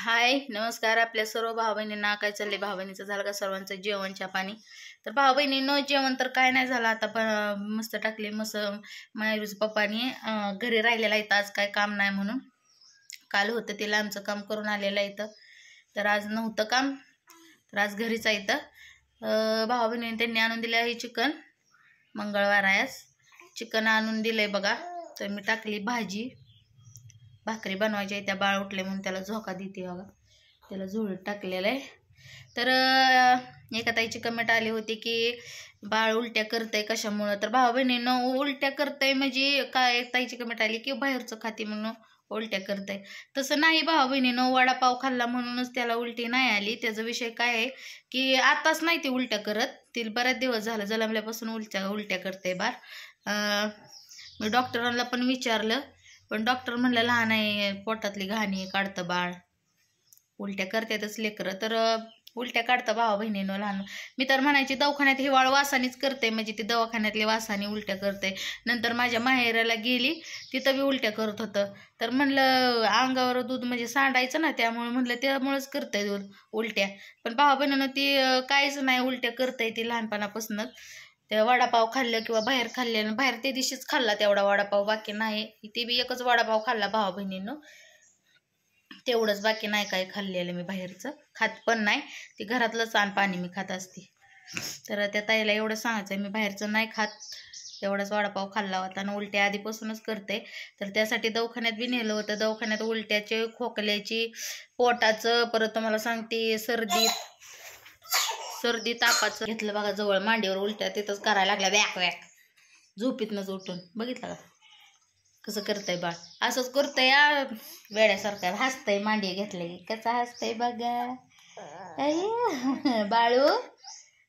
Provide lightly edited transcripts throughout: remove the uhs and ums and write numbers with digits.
हाय नमस्कार आपल्या सर्व भाऊ बहिणींना. काय चाललंय भाऊ बहिणीचं? झालं का सर्वांचं जेवण चहा पाणी? तर भाऊ बहिणींनो जेवण तर काय नाही झालं आता, पण मस्त टाकले मस्त मायरूज पप्पानी घरी राहिलेला इथं. आज काय काम नाही म्हणून काल होतं तिला आमचं काम करून आलेलं इथं, तर आज नव्हतं काम, तर आज घरीच आहे इथं. भाऊ बहिणीने त्यांनी आणून दिलं आहे चिकन. मंगळवार आहे आज. चिकन आणून दिलंय बघा. तर मी टाकली भाजी, भाकरी बनवायची आहे. त्या बाळ उठले म्हणून त्याला झोका देते बघा, त्याला झोळीत टाकलेलं आहे. तर एका ताईची कमेंट आली होती की बाळ उलट्या करतंय कशामुळं. तर भाऊ बहिणीनं उलट्या करतंय म्हणजे काय, ताईची कमेंट आली की बाहेरचं खाते म्हणून उलट्या करतंय. तसं नाही भाऊ बहिणीनं, वडापाव खाल्ला म्हणूनच त्याला उलटी नाही आली. त्याचा विषय काय आहे की आताच नाही ती उलट्या करत, ती बऱ्याच दिवस झालं जन्मल्यापासून उलट्या करते बाळ. मी डॉक्टरांना पण विचारलं, पण डॉक्टर म्हणलं लहान आहे, पोटातली घाणी काढतं बाळ, उलट्या करतातच लेकरं. तर उलट्या काढतं भावा बहिणीनं लहान. मी तर म्हणायची दवाखान्यात हिवाळ वासानीच करते, म्हणजे ती दवाखान्यातली वासाने उलट्या करते. नंतर माझ्या माहेराला गेली, तिथं बी उलट्या करत होतं. तर म्हणलं अंगावर दूध म्हणजे सांडायचं ना, त्यामुळे म्हणलं त्यामुळेच करतंय दूध उलट्या. पण भावा बहिणीनं ती काहीच नाही, उलट्या करतंय ती लहानपणापासूनच. ते वडापाव खाल्लं किंवा बाहेर खाल्ल्यानं, बाहेर ते दिवशीच खाल्ला तेवढा वडापाव, बाकी नाही. ती बी एकच वडापाव खाल्ला भावा बहिणीनं, तेवढंच, बाकी नाही काय खाल्लेलं मी बाहेरचं, खात पण नाही. ती घरातलंच पाणी मी खात असते. तर त्या ताईला एवढं सांगायचं मी बाहेरचं नाही खात, तेवढाच वडापाव खाल्ला होता आणि उलट्या आधीपासूनच करते. तर त्यासाठी दवाखान्यात बी नेलं होतं. दवाखान्यात उलट्याचे, खोकल्याची, पोटाचं, परत तुम्हाला सांगते सर्दी तापाचं घेतलं बघा. जवळ मांडीवर उलट्या तिथंच करायला लागल्या, वॅक वॅक, झोपीतनंच उठून. बघितलं का कसं करतंय बाळ? असंच करतंय या वेड्यासारखं, हसतंय मांडी घेतलं की कसं हसतंय बघा. बाळू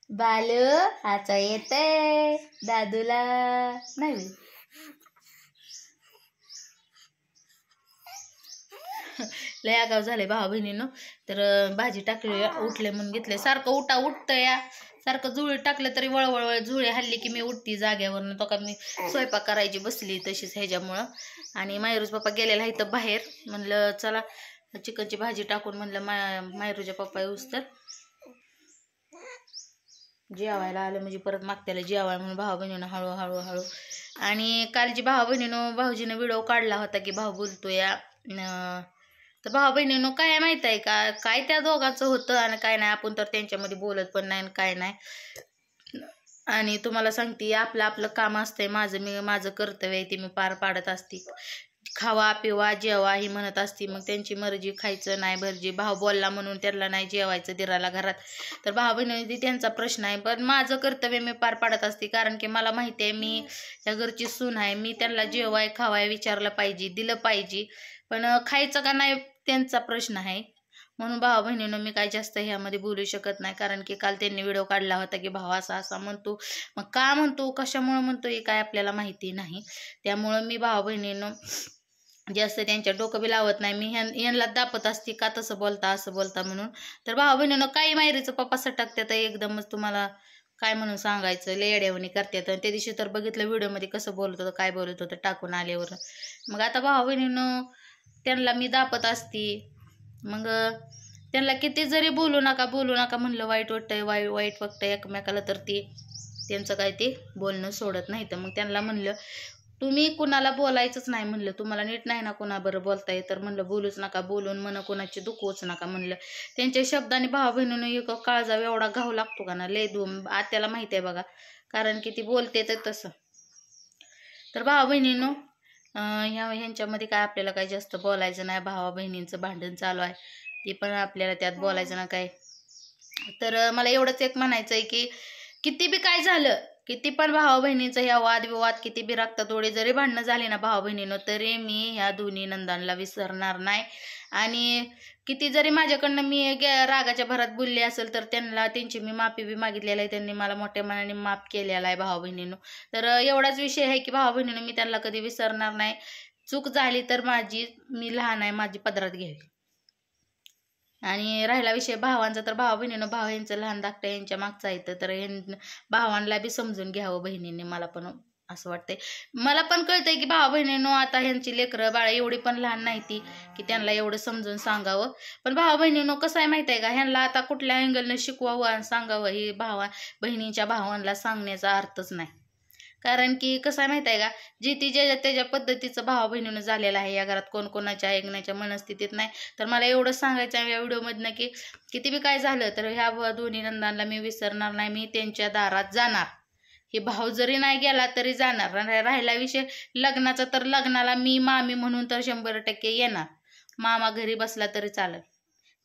बालू आता येतंय दादूला नाही. लय आगाव झाले भावा बहिणीनं. तर भाजी टाकली, उठले म्हणून घेतले. सारखं उठतं या, सारखं जुळे टाकलं तरी वळवळ जुळे हल्ली की मी उठती जाग्यावरनं. तो का मी स्वयंपाक करायची बसली तशीच ह्याच्यामुळं. आणि मायरूज पप्पा गेलेला इथं बाहेर, म्हणलं चला चिकनची भाजी टाकून, म्हणलं मायरूच्या पप्पा येऊस तर जेवायला आलं म्हणजे परत मागत्याला जेवाय म्हणून भावा बहिणीनं हळू. आणि कालची भावा बहिणीनं भाऊजीनं व्हिडिओ काढला होता की भाऊ बोलतो या. तर भावा बहिणीनं काय माहित आहे का, काय त्या दोघांचं होतं आणि काय नाही. आपण तर त्यांच्यामध्ये बोलत पण नाही काय नाही. आणि तुम्हाला सांगते आपलं काम असतंय, माझं कर्तव्य आहे ते मी पार पाडत असते. खावा पिवा जेवा ही म्हणत असती, मग त्यांची मर्जी, खायचं नाही भरजी. भाऊ बोलला म्हणून त्यांना नाही जेवायचं दिराला घरात, तर भाऊ बहिणी त्यांचा प्रश्न आहे. पण माझं कर्तव्य मी पार पाडत असते, कारण की मला माहिती आहे मी त्या घरची सून आहे. मी त्यांना जेवाय खावाय विचारलं पाहिजे, दिलं पाहिजे. पण खायचं का नाही त्यांचा प्रश्न आहे. म्हणून भावा बहिणीनं मी काय जास्त ह्यामध्ये बोलू शकत नाही, कारण की काल त्यांनी व्हिडिओ काढला होता की भाऊ असा म्हणतो. मग का म्हणतो, कशामुळे म्हणतो हे काय आपल्याला माहिती नाही. त्यामुळं मी भावा बहिणीनं जास्त त्यांच्या डोकं बी लावत नाही. मी यांना दापत असते का तसं बोलता असं बोलता म्हणून. तर भावा बहिणीनं काही माहेरीचं पप्पा सटकतात एकदमच, तुम्हाला काय म्हणून सांगायचं, लय येड्यावणी करतात. त्या दिवशी तर बघितलं व्हिडिओमध्ये कसं बोलत होतं, काय बोलत होतं टाकून आल्यावर. मग आता भावा बहिणीनं त्यांना मी दापत असते. मग त्यांना किती जरी बोलू नका म्हणलं वाईट वाटतंय, वाईट वाटतंय एकमेकाला, तर ते त्यांचं काय ते बोलणं सोडत नाही. तर मग त्यांना म्हणलं तुम्ही कुणाला बोलायचंच नाही, म्हणलं तुम्हाला नीट नाही ना कोणाबरोबर बोलताय, तर म्हणलं बोलूच नका, बोलून मन कोणाची दुखवूच नका म्हणलं. त्यांच्या शब्दाने भावा बहिणीनं एक काळजा एवढा घाव लागतो का ना, लय आत्याला माहिती आहे बघा, कारण की ती बोलते तर तसं. तर भावा बहिणीनं ह्यांच्यामध्ये काय आपल्याला काय जास्त बोलायचं नाही. भावा बहिणींचं भांडण चालू आहे, ते पण आपल्याला त्यात बोलायचं ना काय. तर मला एवढंच एक म्हणायचं आहे की किती बी काय झालं, किती पण भावा बहिणीचं ह्या वादविवाद, किती बी रक्तातोडी जरी भांडणं झाली ना भावा बहिणीनं, तरी मी ह्या दोन्ही नंदांना विसरणार नाही. आणि किती जरी माझ्याकडनं मी रागाच्या भरात बोलले असेल, तर त्यांची मी माफी बी मागितलेलं आहे. त्यांनी मला मोठ्या मनाने माफ केलेला आहे भावा बहिणीनं. तर एवढाच विषय आहे की भावा बहिणीनं मी त्यांना कधी विसरणार नाही. चूक झाली तर मी लहान आहे, माझी पदरात घ्यावी. आणि राहिला विषय भावांचा, तर भावा बहिणीनं यांचं लहान धाकटं यांच्या मागचा येतं, तर भावांना बी समजून घ्यावं बहिणींनी, मला पण असं वाटतंय. मला पण कळतंय की भावा बहिणींनो आता ह्यांची लेकरं बाळा एवढी पण लहान नाही ती की त्यांना एवढं समजून सांगावं. पण भावा बहिणींनो कसं आहे माहिती आहे का, ह्यांना आता कुठल्या अँगलनं शिकवावं आणि सांगावं हे बहिणीच्या भावांना सांगण्याचा अर्थच नाही. कारण की कसं आहे माहिती आहे का, जी ती ज्याच्या त्याच्या पद्धतीचं भावा बहिणीनं झालेलं आहे. या घरात कोण कोणाच्या ऐकण्याच्या मनस्थितीत नाही. तर मला एवढंच सांगायचं आहे या व्हिडिओमधनं की किती बी काय झालं तर ह्या दोन्ही नंदांना मी विसरणार नाही. मी त्यांच्या दारात जाणार. हे भाऊ जरी नाही गेला तरी जाणार. राहिला विषय लग्नाचा तर लग्नाला मी मामी म्हणून तर 100% येणार. मामा घरी बसला तरी चालेल.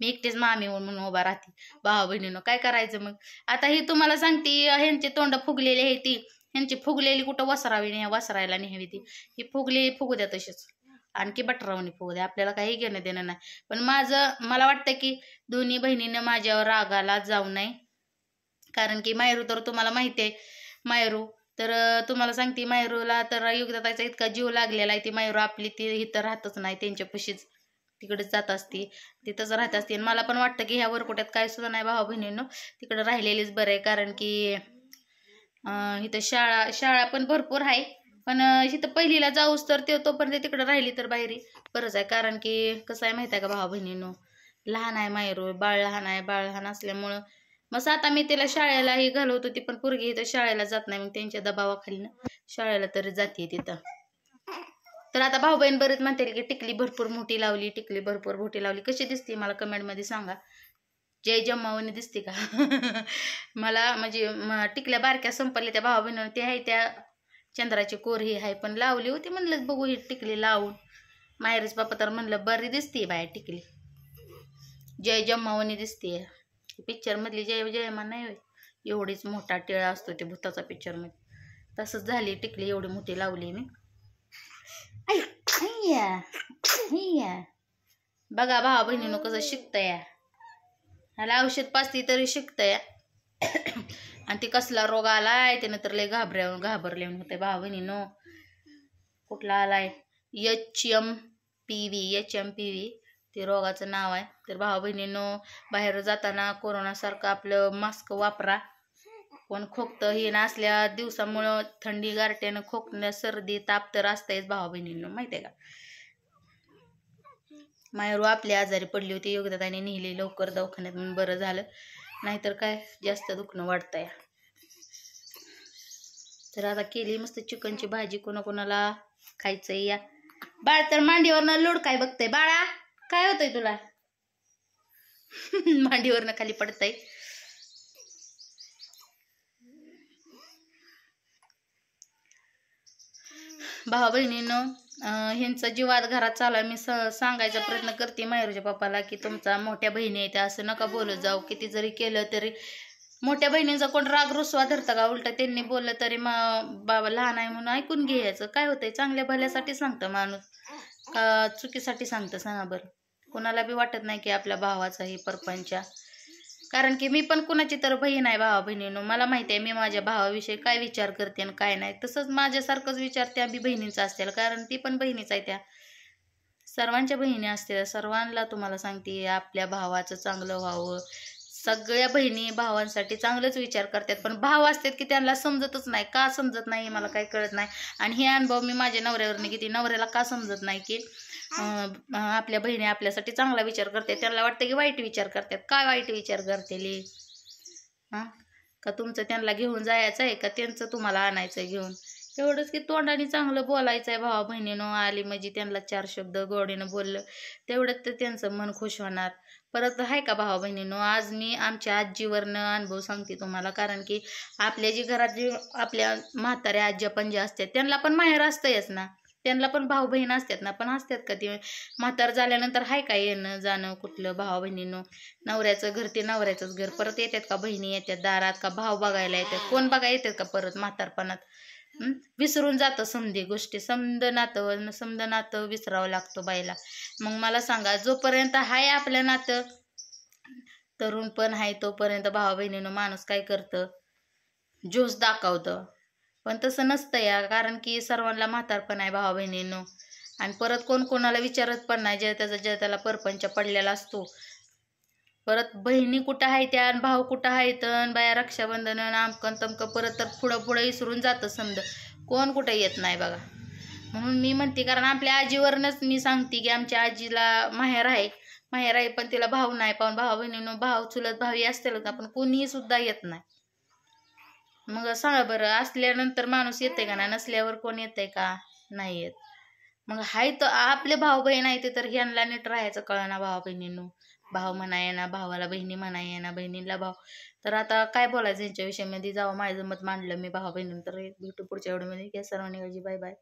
मी एकटीच मामी म्हणून उभा राहते. भावा बहिणीनं काय करायचं मग. आता ही तुम्हाला सांगते ह्यांची तोंड फुगलेली आहे ती. ह्यांची फुगलेली कुठं वसरावी नाही, वसरायला न्यावी ती. ही फुगलेली फुगू द्या तशीच. आणखी बटरावणी फुगू द्या. आपल्याला काही घेणं देणं नाही. पण मला वाटतं की दोन्ही बहिणीनं माझ्यावर रागाला जाऊ नये. कारण की मायरू तर तुम्हाला माहिती आहे. मायरू तर तुम्हाला सांगते मायरूला तर योग्यताचा इतका जीव लागलेला आहे. ती मायरू आपली ती इथं राहतच नाही. त्यांच्यापाशीच तिकडेच जात असते. तिथंच राहत असते. आणि मला पण वाटतं की ह्या वरकोट्यात काय सुद्धा नाही भावा बहिणींनो. तिकडं राहिलेलीच बरं आहे. कारण की इथं शाळा पण भरपूर आहे. पण इथं पहिलीला जाऊस तर तोपर्यंत तिकडं राहिली तर बाहेरी बरंच आहे. कारण की कसं आहे माहिती आहे का भावा बहिणींनो, लहान आहे मायरू, बाळ लहान आहे. बाळ लहान असल्यामुळं मग आता मी तिला शाळेलाही घालवत होती. पण पोरगी इथं शाळेला जात नाही. मग त्यांच्या दबावाखाली ना शाळेला तरी जाते तिथं. तर आता भाऊ बहीण बरेच म्हणतील की टिकली भरपूर मोठी लावली, टिकली भरपूर मोठी लावली. कशी दिसते मला कमेंटमध्ये सांगा. जय जम्मावणी दिसते का? मला म्हणजे टिकल्या बारक्या संपल्या त्या भावा बहिणीनं ते आहे त्या चंद्राची कोर ही आहे. पण लावली होती म्हणलं बघू ही टिकली लावून. माहेरच बापा तर म्हणलं बरी दिसते बाय टिकली. जय जम्मावणी दिसते. पिक्चर मधली जयमा नाही होय. एवढीच मोठा टिळा असतो ते भूताचा पिक्चर मध्ये. तसंच झाली टिकली एवढी मोठी लावली मी. बघा भावा बहिणीनं कसं शिकतंय. ह्याला औषध पाजती तरी शिकतंय. आणि ती कसला रोग आलाय त्यानं तर लय घाबरले होते भावा बहिणीनं. कुठला आलाय HMPV ते रोगाचं नाव आहे. तर भावा बहिणीनं बाहेर जाताना कोरोनासारखं आपलं मास्क वापरा. कोण खोकतं हे नसल्या दिवसामुळं थंडी गारट्यानं खोकणं सर्दी ताप तर असतंयच भावा बहिणीनं माहिती आहे का. मायरू आपली आजारी पडली होती. योग्यताने नेली लवकर दवाखान्यात म्हणून बरं झालं. नाहीतर काय जास्त दुखणं वाढतंय. तर आता केली मस्त चिकनची भाजी. कोणाकोणाला खायचंय या. बाळ तर मांडीवरनं लोड काय बघतंय. बाळा काय होतंय तुला? मांडीवरनं खाली पडतंय. भावा बहिणीनं ह्यांचा जीवात घरात चालू आहे. मी सांगायचा प्रयत्न करते मायरूच्या पप्पाला की तुमचा मोठ्या बहिणी आहे त्या असं नका बोलत जाऊ. किती जरी केलं तरी मोठ्या बहिणीचा कोण राग रुसवा धरता का. उलट त्यांनी बोललं तरी बाबा लहान आहे म्हणून ऐकून घ्यायचं. काय होतंय चांगल्या भल्यासाठी सांगतं माणूस का चुकीसाठी सांगतं सांगा बरं. कोणाला बी वाटत नाही की आपल्या भावाचा ही परपंचा. कारण की मी पण कुणाची तर बहीण आहे भावा बहिणीनं. मला माहिती आहे मी माझ्या भावाविषयी काय विचार करते आणि काय नाही. तसंच माझ्यासारखंच विचार त्या बी बहिणींचा असतील. कारण ती पण बहिणीच आहे. त्या सर्वांच्या बहिणी असतील. सर्वांना तुम्हाला सांगते आपल्या भावाचं चांगलं व्हावं. सगळ्या बहिणी भावांसाठी चांगलंच विचार करतात. पण भाव असतात की त्यांना समजतच नाही. का समजत नाही मला काही कळत नाही. आणि हे अनुभव मी माझ्या नवऱ्यावरनं घेते. नवऱ्याला का समजत नाही की आपल्या बहिणी आपल्यासाठी चांगला विचार करते. त्यांना वाटतं की वाईट विचार करतात. काय वाईट विचार करतेली का तुमचं त्यांना घेऊन जायचं आहे का त्यांचं तुम्हाला आणायचं आहे घेऊन. एवढंच की तोंडाने चांगलं बोलायचं आहे भावा बहिणीनं. आली म्हणजे त्यांना 4 शब्द गोडीनं बोललं तेवढंच तर त्यांचं मन खुश होणार. परत आहे का भावा बहिणीनं. आज मी आमच्या आजीवरनं अनुभव सांगते तुम्हाला. कारण की आपल्या जी घरात जी आपल्या म्हाताऱ्या आज्या पंज्या असतात त्यांना पण माहेर असतंयच ना. त्यांना पण भाऊ बहीण असतात ना. पण असतात का ते म्हातार झाल्यानंतर हाय का येणं जाणं कुठलं भावा बहिणीनं. नवऱ्याचं घर ते नवऱ्याचंच घर. परत येतात का बहिणी येतात दारात का भाव बघायला येतात. कोण बघायला येतात का परत म्हातारपणात. विसरून जातं समधी गोष्टी. समद नातं विसरावं लागतं बाईला. मग मला सांगा जोपर्यंत हाय आपलं नातं तरुण पण आहे तोपर्यंत भावा बहिणीनं माणूस काय करतं जोश दाखवतं. पण तसं नसतं या. कारण की सर्वांना म्हातारपण आहे भावा बहिणीनं. आणि परत कोण कोणाला विचारत पण नाही. ज्या त्याला परपंच पडलेला असतो. परत बहिणी कुठं आहे त्या भाऊ कुठं आहेत बाया रक्षाबंधन आमकन तमकं परत तर पुढं विसरून जातं समजा. कोण कुठं येत नाही बघा. म्हणून मी म्हणते, कारण आपल्या आजीवरनंच मी सांगते की आमच्या आजीला माहेर आहे पण तिला भाऊ नाही. पण भाऊ बहिणीनं भाऊ चुलत भावी असतील का, पण कोणीही सुद्धा येत नाही. मग सांगा बरं, असल्यानंतर माणूस येते का नाही, नसल्यावर कोण येते का, नाही येत. मग हाय तर आपले भाऊ बहीण आहे ते तर ह्यांना नीट राहायचं कळना भाऊ बहिणींनो. भाऊ म्हणाय ना, भावाला बहिणी म्हणाय ना, बहिणीला भाऊ. तर आता काय बोलायचं यांच्या विषयामध्ये. जावं माझं मत मांडलं मी भाऊ बहिणीनं. तर भेटू पुढच्या व्हिडिओमध्ये. सर्वांनी बाय बाय.